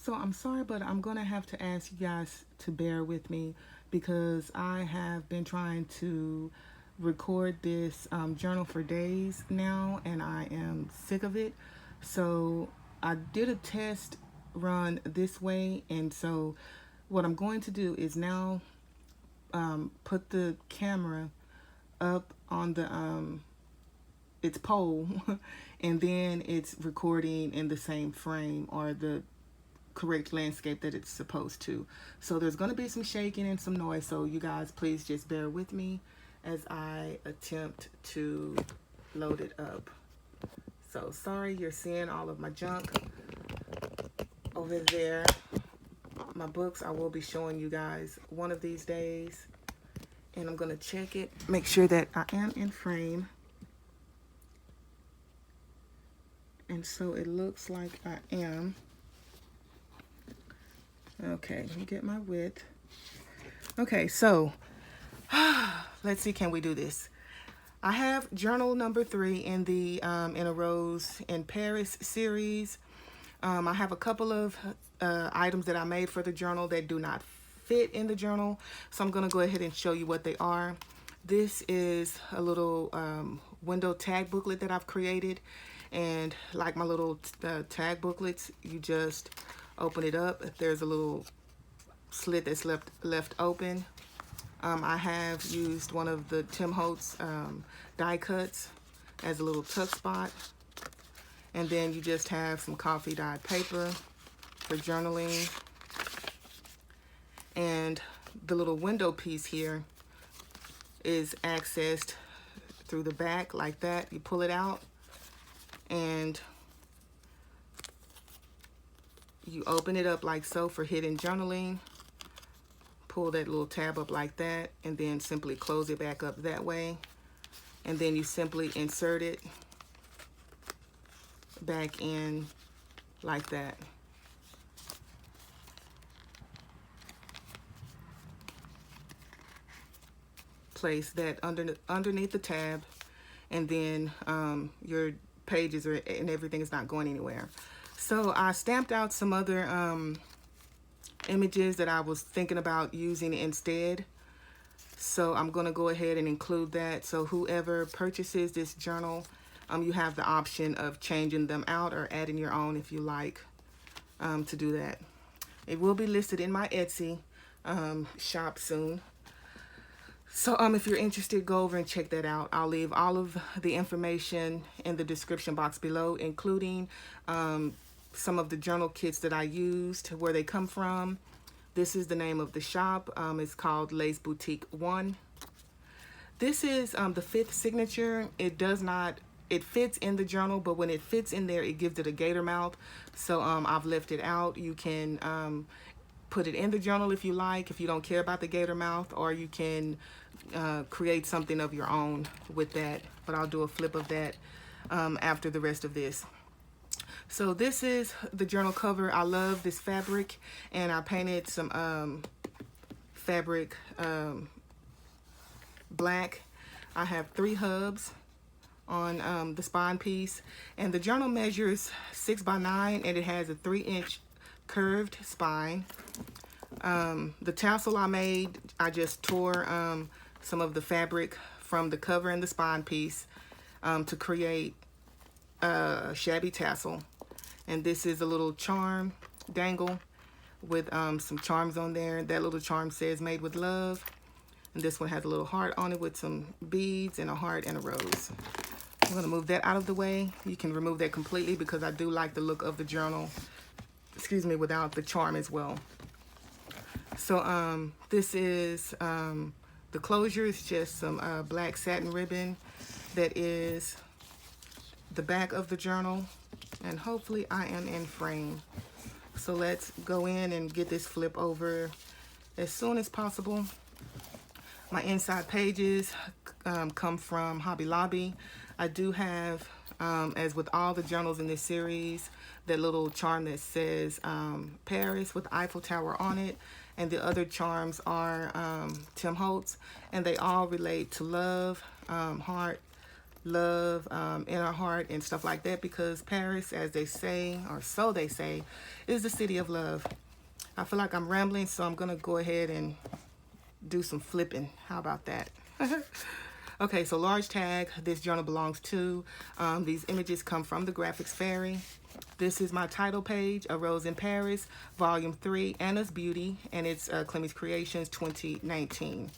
So I'm sorry, but I'm gonna have to ask you guys to bear with me because I have been trying to record this journal for days now, and I am sick of it. So I did a test run this way, and so what I'm going to do is now put the camera up on the its pole, and then it's recording in the same frame or the correct landscape that it's supposed to. So there's going to be some shaking and some noise, so you guys please just bear with me as I attempt to load it up. So sorry you're seeing all of my junk over there. My books I will be showing you guys one of these days, and I'm going to check it, make sure that I am in frame. And so it looks like I am. Okay, let me get my width. Okay, so let's see, can we do this? I have journal number 3 in the In a Rose in Paris series. I have a couple of items that I made for the journal that do not fit in the journal, so I'm going to go ahead and show you what they are. This is a little window tag booklet that I've created, and like my little tag booklets, you just open it up. There's a little slit that's left open. I have used one of the Tim Holtz die cuts as a little tuck spot. And then you just have some coffee dyed paper for journaling. And the little window piece here is accessed through the back like that. You pull it out and you open it up like so for hidden journaling. Pull that little tab up like that, and then simply close it back up that way. And then you simply insert it back in like that. Place that underneath the tab, and then your pages and everything is not going anywhere. So I stamped out some other images that I was thinking about using instead. So I'm going to go ahead and include that. So whoever purchases this journal, you have the option of changing them out or adding your own if you like to do that. It will be listed in my Etsy shop soon. So if you're interested, go over and check that out. I'll leave all of the information in the description box below, including some of the journal kits that I used, where they come from. This is the name of the shop. It's called Lace Boutique 1. This is the 5th signature. It fits in the journal, but when it fits in there, it gives it a gator mouth. So I've left it out. You can put it in the journal if you like, if you don't care about the gator mouth, or you can create something of your own with that. But I'll do a flip of that after the rest of this. So this is the journal cover. I love this fabric, and I painted some fabric black. I have 3 hubs on the spine piece, and the journal measures 6 by 9, and it has a 3-inch curved spine. The tassel I made, I just tore some of the fabric from the cover and the spine piece to create a shabby tassel. And this is a little charm dangle with some charms on there. That little charm says made with love. And this one has a little heart on it with some beads and a heart and a rose. I'm going to move that out of the way. You can remove that completely because I do like the look of the journal, without the charm as well. So this is the closure is just some black satin ribbon that is the back of the journal, and hopefully I am in frame. So let's go in and get this flip over as soon as possible. My inside pages come from Hobby Lobby. I do have, as with all the journals in this series, that little charm that says Paris with Eiffel Tower on it, and the other charms are Tim Holtz, and they all relate to love, heart, love in our heart and stuff like that, because Paris, as they say, or so they say, is the city of love. I feel like I'm rambling, so I'm going to go ahead and do some flipping. How about that? Okay, so large tag, this journal belongs to. These images come from the Graphics Fairy. This is my title page, A Rose in Paris, Volume 3, Anna's Beauty, and it's Clemmie's Creations 2019.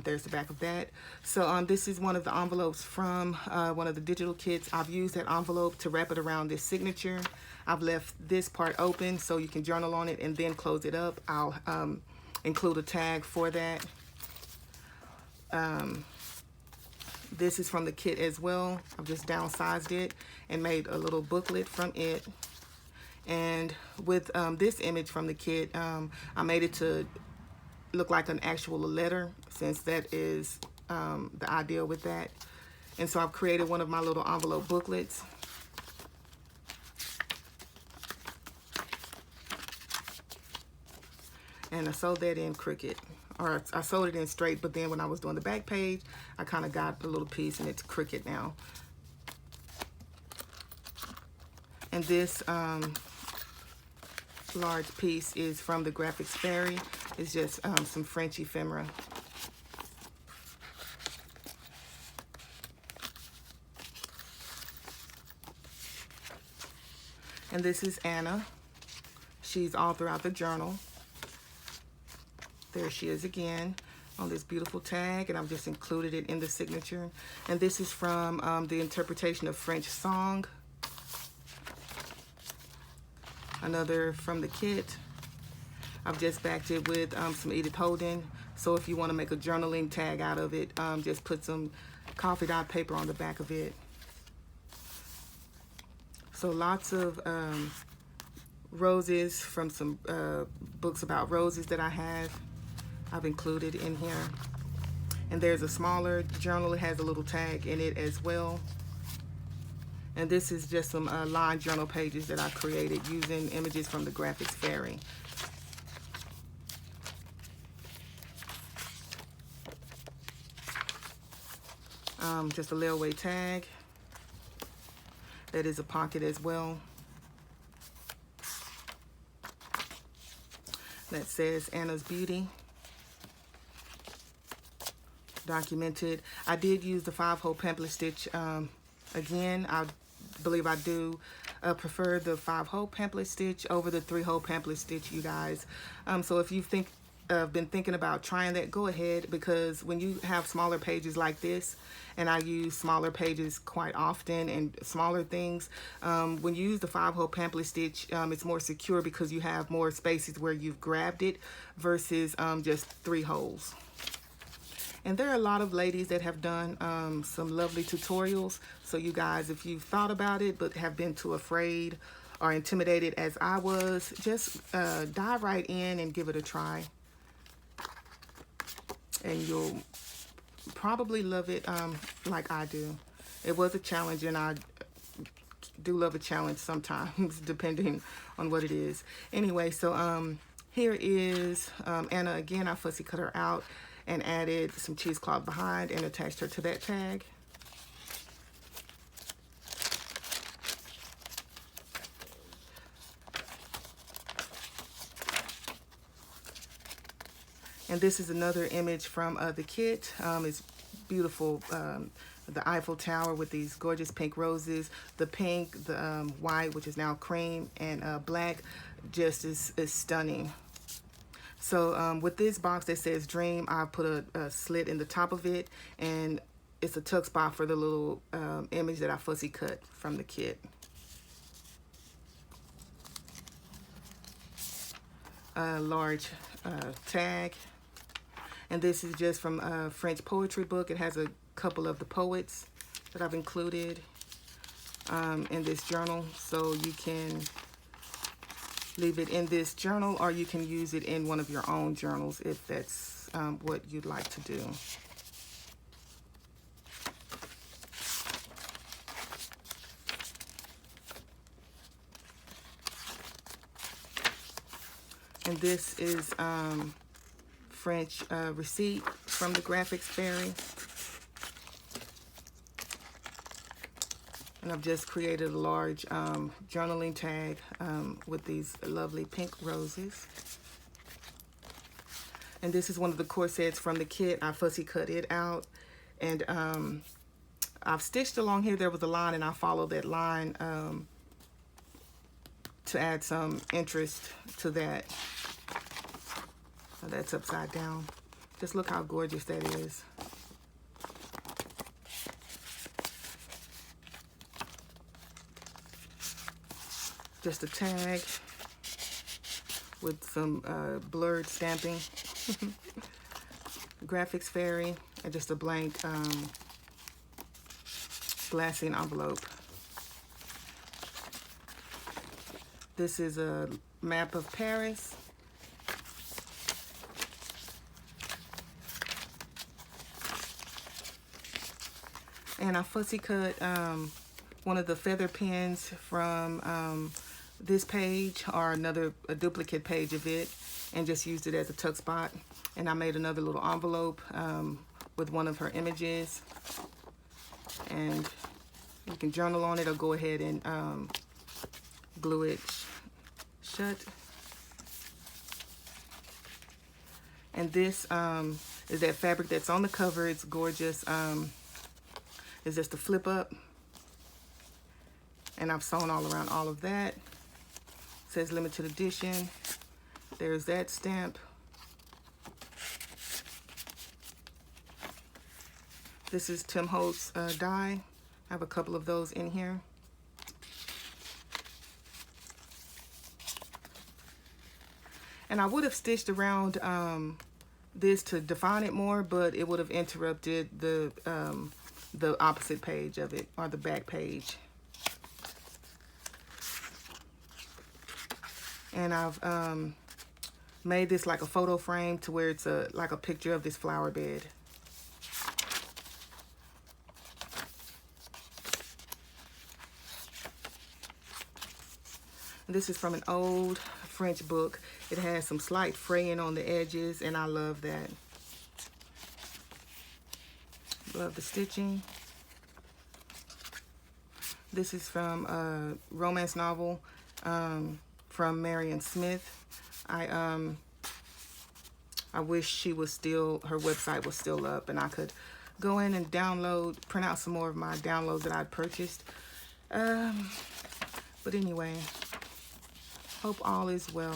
There's the back of that. So this is one of the envelopes from one of the digital kits. I've used that envelope to wrap it around this signature. I've left this part open so you can journal on it and then close it up. I'll include a tag for that. This is from the kit as well. I've just downsized it and made a little booklet from it. And with this image from the kit, I made it to look like an actual letter, since that is the idea with that. And so I've created one of my little envelope booklets. And I sewed that in crooked, or I sewed it in straight, but then when I was doing the back page, I kind of got a little piece and it's crooked now. And this large piece is from the Graphics Fairy. It's just some French ephemera. And this is Anna. She's all throughout the journal. There she is again on this beautiful tag, and I've just included it in the signature. And this is from the interpretation of French song. Another from the kit. I've just backed it with some Edith Holden. So if you want to make a journaling tag out of it, just put some coffee dot paper on the back of it. So lots of roses from some books about roses that I have. I've included in here. And there's a smaller journal. It has a little tag in it as well. And this is just some lined journal pages that I created using images from the Graphics Fairy. Just a layaway tag. That is a pocket as well. That says Anna's Beauty. Documented. I did use the 5-hole pamphlet stitch again. I believe I do prefer the 5-hole pamphlet stitch over the 3-hole pamphlet stitch, you guys. So if you think been thinking about trying that, go ahead, because when you have smaller pages like this, and I use smaller pages quite often and smaller things, when you use the 5-hole pamphlet stitch, it's more secure because you have more spaces where you've grabbed it versus just 3 holes. And there are a lot of ladies that have done some lovely tutorials. So you guys, if you've thought about it but have been too afraid or intimidated as I was, just dive right in and give it a try. And you'll probably love it like I do. It was a challenge, and I do love a challenge sometimes, depending on what it is. Anyway, so here is Anna again. I fussy cut her out and added some cheesecloth behind and attached her to that tag. And this is another image from the kit. It's beautiful. The Eiffel Tower with these gorgeous pink roses. The pink, the white, which is now cream, and black, just is stunning. So with this box that says Dream, I put a slit in the top of it, and it's a tuck spot for the little image that I fussy cut from the kit. Large tag. And this is just from a French poetry book. It has a couple of the poets that I've included in this journal. So you can leave it in this journal, or you can use it in one of your own journals if that's what you'd like to do. And this is French receipt from the Graphics Fairy. And I've just created a large journaling tag with these lovely pink roses. And this is one of the corsets from the kit. I fussy cut it out. And I've stitched along here. There was a line, and I followed that line to add some interest to that. So that's upside down. Just look how gorgeous that is. Just a tag with some blurred stamping, graphics fairy, and just a blank glassine envelope. This is a map of Paris. And I fussy cut one of the feather pins from this page, or a duplicate page of it, and just used it as a tuck spot. And I made another little envelope with one of her images, and you can journal on it or go ahead and glue it shut. And this is that fabric that's on the cover. It's gorgeous. It's just a flip up, and I've sewn all around all of that. Says limited edition. There's that stamp. This is Tim Holtz dye. I have a couple of those in here. And I would have stitched around this to define it more, but it would have interrupted the opposite page of it, or the back page. And I've made this like a photo frame to where it's like a picture of this flower bed. This is from an old French book. It has some slight fraying on the edges, and I love that. Love the stitching. This is from a romance novel from Marion Smith. I wish she was still, her website was still up, and I could go in and print out some more of my downloads that I'd purchased. But anyway, hope all is well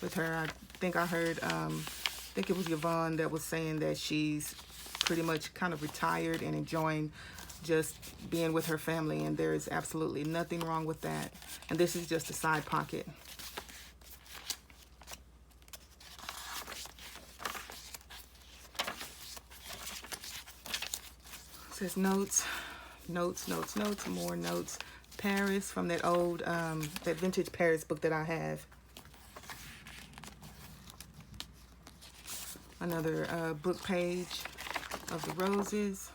with her. I think I heard, I think it was Yvonne that was saying that she's pretty much kind of retired and enjoying just being with her family, and there is absolutely nothing wrong with that. And this is just a side pocket. It says notes, notes, notes, notes, more notes. Paris, from that old, that vintage Paris book that I have. Another book page of the roses.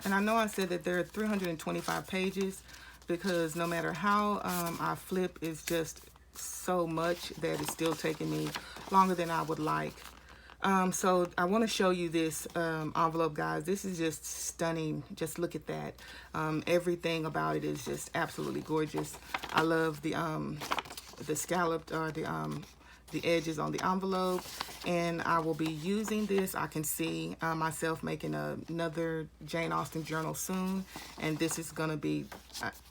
And I know I said that there are 325 pages, because no matter how I flip, it's just so much that it's still taking me longer than I would like. So I want to show you this envelope, guys. This is just stunning. Just look at that. Everything about it is just absolutely gorgeous. I love the scalloped, or the edges on the envelope, and I will be using this. I can see myself making another Jane Austen journal soon, and this is going to be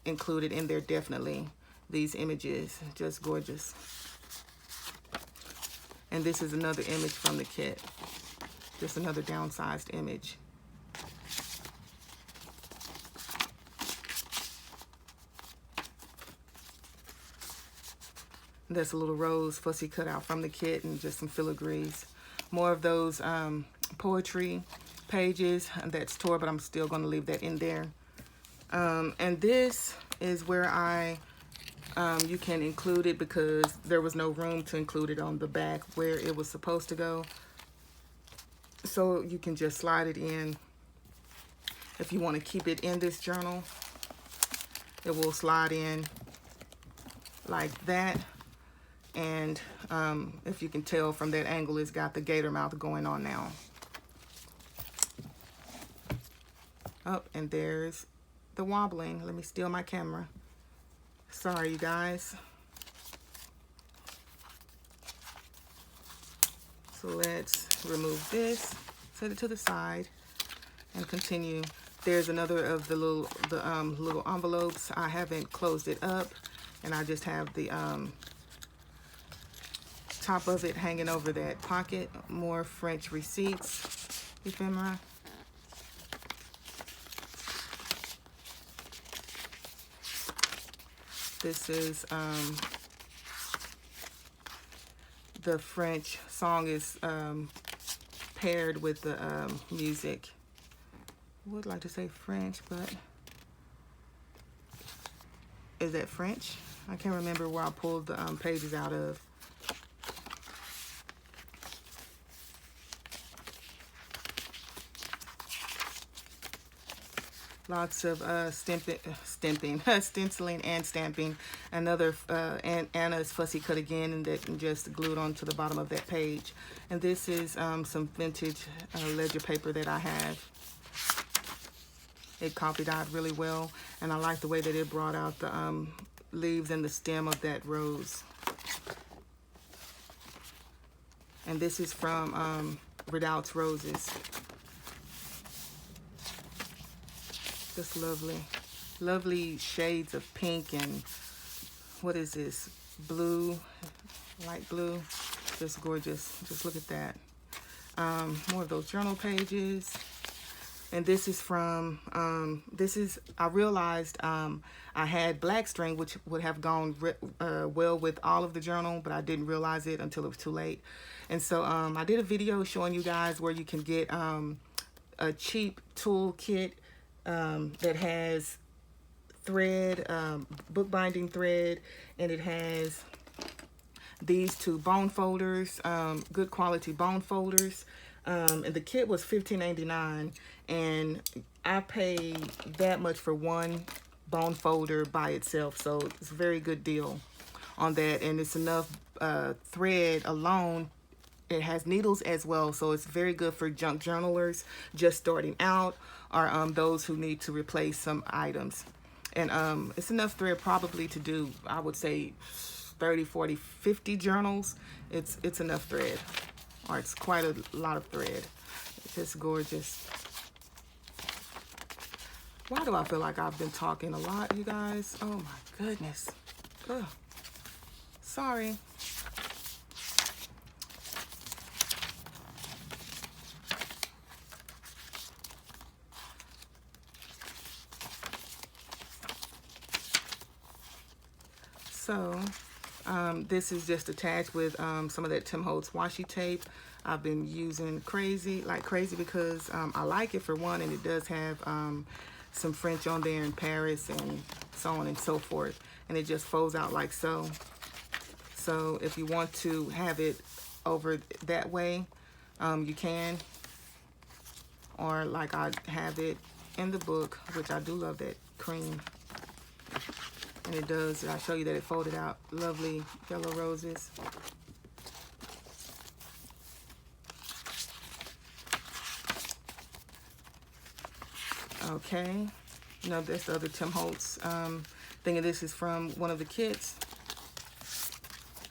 included in there definitely. These images, just gorgeous. And this is another image from the kit, just another downsized image. That's a little rose fussy cut out from the kit, and just some filigrees. More of those poetry pages that's tore, but I'm still going to leave that in there. And this is where you can include it, because there was no room to include it on the back where it was supposed to go. So you can just slide it in. If you want to keep it in this journal, it will slide in like that. And if you can tell from that angle, it's got the gator mouth going on now. Oh, and there's the wobbling. Let me steal my camera. Sorry, you guys. So let's remove this, set it to the side, and continue. There's another of the little envelopes. I haven't closed it up, and I just have the top of it hanging over that pocket. More French receipts, ephemera. This is the French song is paired with the music. I would like to say French, but is that French? I can't remember where I pulled the pages out of. Lots of stenciling and stamping. Another Anna's Fussy Cut Again, and that just glued onto the bottom of that page. And this is some vintage ledger paper that I have. It copy dyed really well, and I like the way that it brought out the leaves and the stem of that rose. And this is from Ridout's Roses. Just lovely, lovely shades of pink and what is this? Blue, light blue. Just gorgeous. Just look at that. More of those journal pages. And this is from, I realized I had black string, which would have gone well with all of the journal, but I didn't realize it until it was too late. And so I did a video showing you guys where you can get a cheap tool kit that has thread, bookbinding thread, and it has these two bone folders, good quality bone folders. And the kit was $15.99, and I paid that much for one bone folder by itself, so it's a very good deal on that. And it's enough thread alone. It has needles as well, so it's very good for junk journalers just starting out, or those who need to replace some items. And it's enough thread probably to do, I would say, 30, 40, 50 journals. It's enough thread, or it's quite a lot of thread. It's just gorgeous. Why do I feel like I've been talking a lot, you guys? Oh my goodness. Ugh. Sorry. So this is just attached with some of that Tim Holtz washi tape. I've been using like crazy because I like it for one, and it does have some French on there in Paris and so on and so forth. And it just folds out like so. So if you want to have it over that way, you can. Or like I have it in the book, which I do love that cream. And it does, I'll show you that it folded out. Lovely yellow roses. Okay, now that's the other Tim Holtz thing, and this is from one of the kits.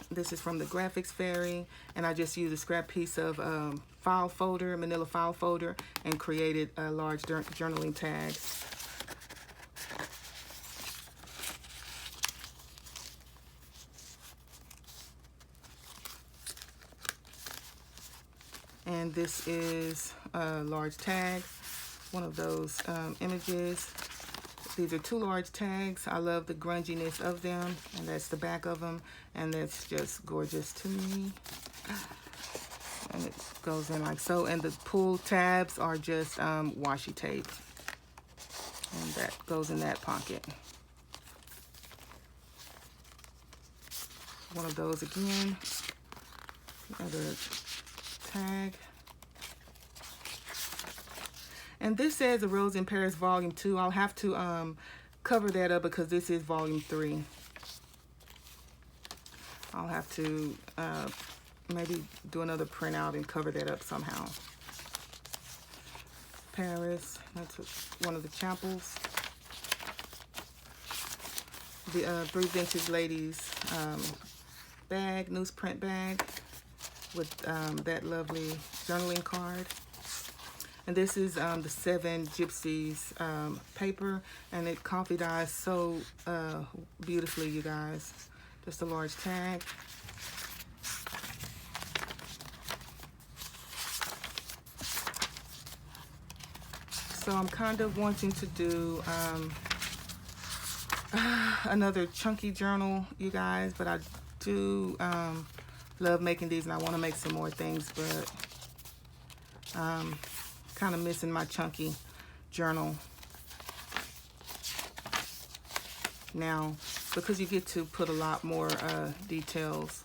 This is from the Graphics Fairy, and I just used a scrap piece of file folder, manila file folder, and created a large journaling tag. And this is a large tag, one of those images. These are two large tags. I love the grunginess of them, and that's the back of them, and that's just gorgeous to me. And it goes in like so, and the pull tabs are just washi tape, and that goes in that pocket. One of those again, another tag. And this says A Rose in Paris Volume 2. I'll have to cover that up because this is Volume 3. I'll have to maybe do another printout and cover that up somehow. Paris, that's one of the chapels. The Three Vintage Ladies bag, newsprint bag with that lovely journaling card. And this is the Seven Gypsies paper, and it coffee dyes so beautifully, you guys. Just a large tag. So I'm kind of wanting to do another chunky journal, you guys, but I do love making these, and I want to make some more things, but kind of missing my chunky journal now, because you get to put a lot more details.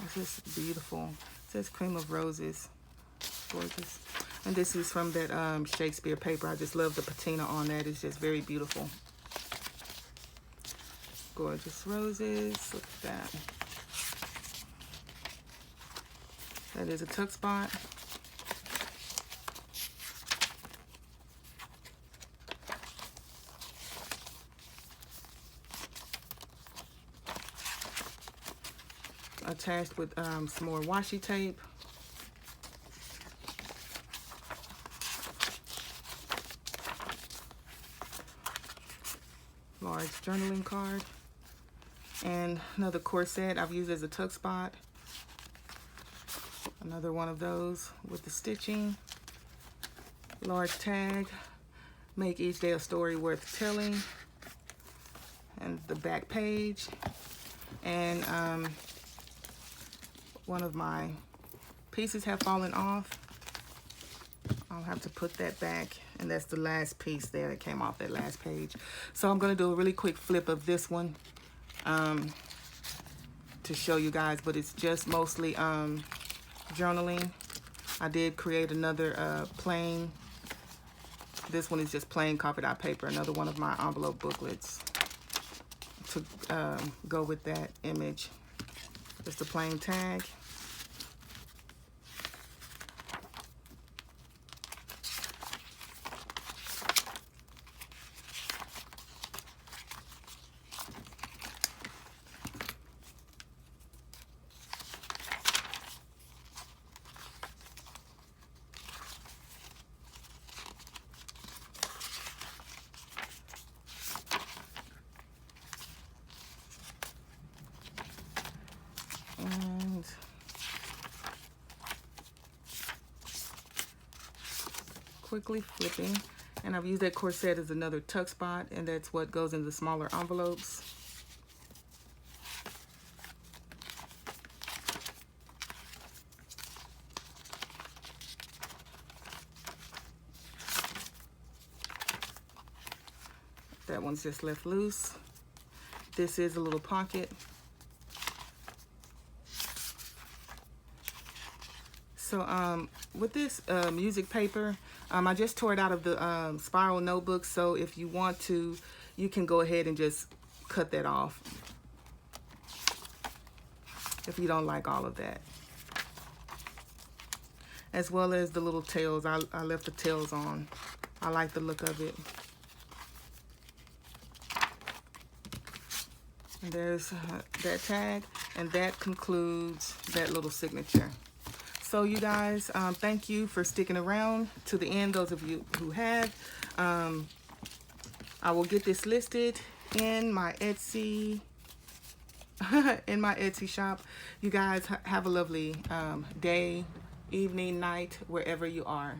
It's just beautiful. It says Cream of Roses. Gorgeous. And this is from that Shakespeare paper. I just love the patina on that. It's just very beautiful. Gorgeous roses. Look at that. That is a tuck spot. Attached with some more washi tape. Large journaling card. And another corset I've used as a tuck spot. Another one of those with the stitching. Large tag. Make each day a story worth telling. And the back page. And one of my pieces have fallen off. I'll have to put that back, and that's the last piece there that came off that last page. So I'm going to do a really quick flip of this one to show you guys, but it's just mostly journaling. I did create another plain, this one is just plain coffee dye paper, another one of my envelope booklets to go with that image. Just a plain tag. And quickly flipping, and I've used that corset as another tuck spot, and that's what goes in the smaller envelopes. That one's just left loose. This is a little pocket. So with this music paper, I just tore it out of the spiral notebook. So if you want to, you can go ahead and just cut that off if you don't like all of that. As well as the little tails. I left the tails on. I like the look of it. And there's that tag, and that concludes that little signature. So you guys, thank you for sticking around to the end, those of you who have. I will get this listed in my Etsy shop. You guys have a lovely day, evening, night, wherever you are.